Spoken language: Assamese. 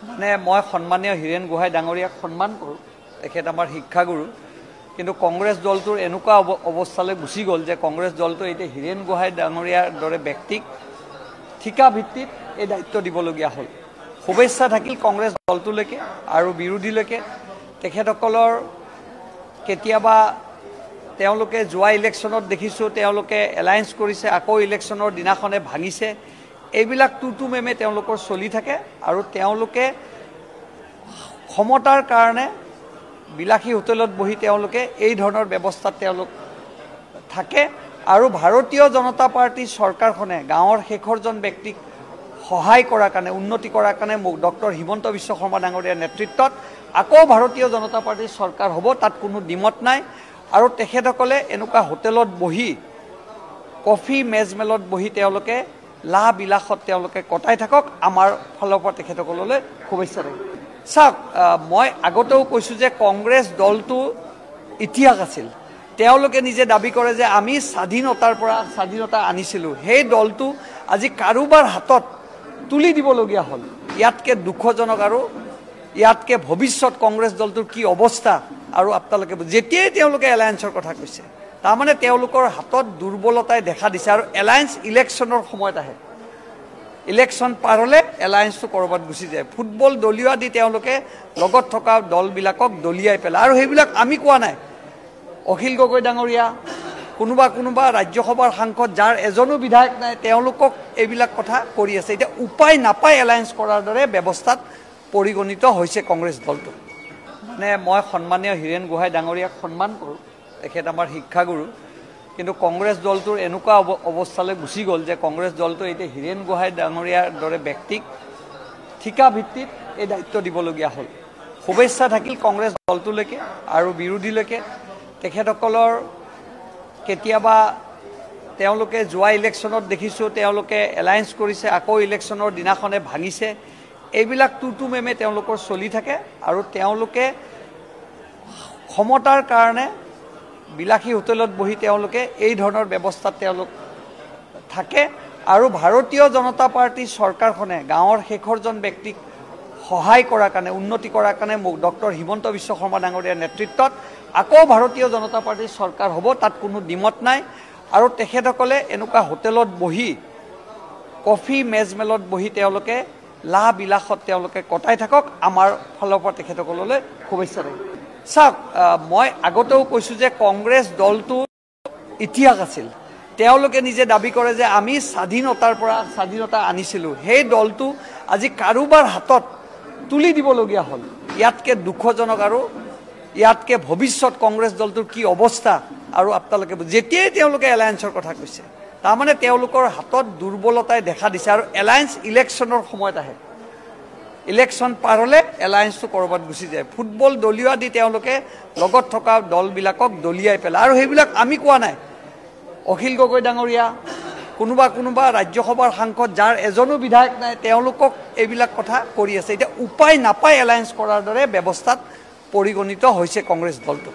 মানে মই সন্মানীয় হীৰেণ গোহাঁই ডাঙৰীয়াক সন্মান কৰোঁ, তেখেত আমাৰ শিক্ষাগুৰু। কিন্তু কংগ্ৰেছ দলটোৰ এনেকুৱা অৱস্থালৈ গুচি গ'ল যে কংগ্ৰেছ দলটো এতিয়া হীৰেণ গোহাঁই ডাঙৰীয়াৰ দৰে ব্যক্তিক ঠিকা ভিত্তিত এই দায়িত্ব দিবলগীয়া হ'ল। শুভেচ্ছা থাকিল কংগ্ৰেছ দলটোলৈকে আৰু বিৰোধীলৈকে। তেখেতসকলৰ কেতিয়াবা তেওঁলোকে যোৱা ইলেকশ্যনত দেখিছোঁ তেওঁলোকে এলায়েন্স কৰিছে, আকৌ ইলেকশ্যনৰ দিনাখনে ভাঙিছে। এইবিলাক টুটু মেমে তেওঁলোকৰ চলি থাকে আৰু তেওঁলোকে ক্ষমতাৰ কাৰণে বিলাসী হোটেলত বহি তেওঁলোকে এই ধৰণৰ ব্যৱস্থাত তেওঁলোক থাকে। আৰু ভাৰতীয় জনতা পাৰ্টীৰ চৰকাৰখনে গাঁৱৰ শেষৰজন ব্যক্তিক সহায় কৰাৰ কাৰণে, উন্নতি কৰাৰ কাৰণে ডক্টৰ হিমন্ত বিশ্ব শৰ্মা ডাঙৰীয়াৰ নেতৃত্বত আকৌ ভাৰতীয় জনতা পাৰ্টীৰ চৰকাৰ হ'ব, তাত কোনো দ্বিমত নাই। আৰু তেখেতসকলে এনেকুৱা হোটেলত বহি, কফি মেজমেলত বহি তেওঁলোকে লাহ বিলাসত তেওঁলোকে কটাই থাকক। আমাৰ ফালৰ পৰা তেখেতসকললৈ শুভেচ্ছা থাকিল। চাওক, মই আগতেও কৈছোঁ যে কংগ্ৰেছ দলটো ইতিহাস আছিল। তেওঁলোকে নিজে দাবী কৰে যে আমি স্বাধীনতাৰ পৰা স্বাধীনতা আনিছিলোঁ। সেই দলটো আজি কাৰোবাৰ হাতত তুলি দিবলগীয়া হ'ল। ইয়াতকৈ দুখজনক আৰু ইয়াতকৈ ভৱিষ্যত কংগ্ৰেছ দলটোৰ কি অৱস্থা আৰু আপোনালোকে যেতিয়াই তেওঁলোকে এলায়েন্সৰ কথা কৈছে, তাৰমানে তেওঁলোকৰ হাতত দুৰ্বলতাই দেখা দিছে। আৰু এলায়েন্স ইলেকশ্যনৰ সময়ত আহে, ইলেকশ্যন পাৰ হ'লে এলায়েন্সটো ক'ৰবাত গুচি যায়। ফুটবল দলিওৱা দি তেওঁলোকে লগত থকা দলবিলাকক দলিয়াই পেলায়। আৰু সেইবিলাক আমি কোৱা নাই, অখিল গগৈ ডাঙৰীয়া, কোনোবা ৰাজ্যসভাৰ সাংসদ যাৰ এজনো বিধায়ক নাই, তেওঁলোকক এইবিলাক কথা কৰি আছে। এতিয়া উপায় নাপায় এলায়েন্স কৰাৰ দৰে ব্যৱস্থাত পৰিগণিত হৈছে কংগ্ৰেছ দলটো। মানে মই সন্মানীয় হীৰেণ গোহাঁই ডাঙৰীয়াক সন্মান কৰোঁ, তেখেত আমাৰ শিক্ষাগুৰু। কিন্তু কংগ্ৰেছ দলটোৰ এনেকুৱা অৱস্থালৈ গুচি গ'ল যে কংগ্ৰেছ দলটো এতিয়া হীৰেণ গোহাঁই ডাঙৰীয়াৰ দৰে ব্যক্তিক ঠিকা ভিত্তিত এই দায়িত্ব দিবলগীয়া হ'ল। শুভেচ্ছা থাকিল কংগ্ৰেছ দলটোলৈকে আৰু বিৰোধীলৈকে। তেখেতসকলৰ কেতিয়াবা তেওঁলোকে যোৱা ইলেকশ্যনত দেখিছোঁ তেওঁলোকে এলায়েন্স কৰিছে, আকৌ ইলেকশ্যনৰ দিনাখনে ভাঙিছে। এইবিলাক টুটু মেমে তেওঁলোকৰ চলি থাকে আৰু তেওঁলোকে ক্ষমতাৰ কাৰণে বিলাসী হোটেলত বহি তেওঁলোকে এই ধৰণৰ ব্যৱস্থাত তেওঁলোক থাকে। আৰু ভাৰতীয় জনতা পাৰ্টীৰ চৰকাৰখনে গাঁৱৰ শেষৰজন ব্যক্তিক সহায় কৰাৰ কাৰণে, উন্নতি কৰাৰ কাৰণে ডক্টৰ হিমন্ত বিশ্ব শৰ্মা ডাঙৰীয়াৰ নেতৃত্বত আকৌ ভাৰতীয় জনতা পাৰ্টীৰ চৰকাৰ হ'ব, তাত কোনো দ্বিমত নাই। আৰু তেখেতসকলে এনেকুৱা হোটেলত বহি, কফি মেজমেলত বহি তেওঁলোকে লাহ বিলাসত তেওঁলোকে কটাই থাকক। আমাৰ ফালৰ পৰা তেখেতসকললৈ শুভেচ্ছা থাকিল। চাওক, মই আগতেও কৈছোঁ যে কংগ্ৰেছ দলটো ইতিহাস আছিল। তেওঁলোকে নিজে দাবী কৰে যে আমি স্বাধীনতাৰ পৰা স্বাধীনতা আনিছিলোঁ। সেই দলটো আজি কাৰোবাৰ হাতত তুলি দিবলগীয়া হ'ল। ইয়াতকৈ দুখজনক আৰু ইয়াতকৈ ভৱিষ্যত কংগ্ৰেছ দলটোৰ কি অৱস্থা আৰু আপোনালোকে যেতিয়াই তেওঁলোকে এলায়েন্সৰ কথা কৈছে, তাৰমানে তেওঁলোকৰ হাতত দুৰ্বলতাই দেখা দিছে। আৰু এলায়েন্স ইলেকশ্যনৰ সময়ত আহে, ইলেকশ্যন পাৰ হ'লে এলায়েন্সটো ক'ৰবাত গুচি যায়। ফুটবল দলিওৱা দি তেওঁলোকে লগত থকা দলবিলাকক দলিয়াই পেলায়। আৰু সেইবিলাক আমি কোৱা নাই, অখিল গগৈ ডাঙৰীয়া, কোনোবা ৰাজ্যসভাৰ সাংসদ যাৰ এজনো বিধায়ক নাই, তেওঁলোকক এইবিলাক কথা কৰি আছে। এতিয়া উপায় নাপায় এলায়েন্স কৰাৰ দৰে ব্যৱস্থাত পৰিগণিত হৈছে কংগ্ৰেছ দলটো।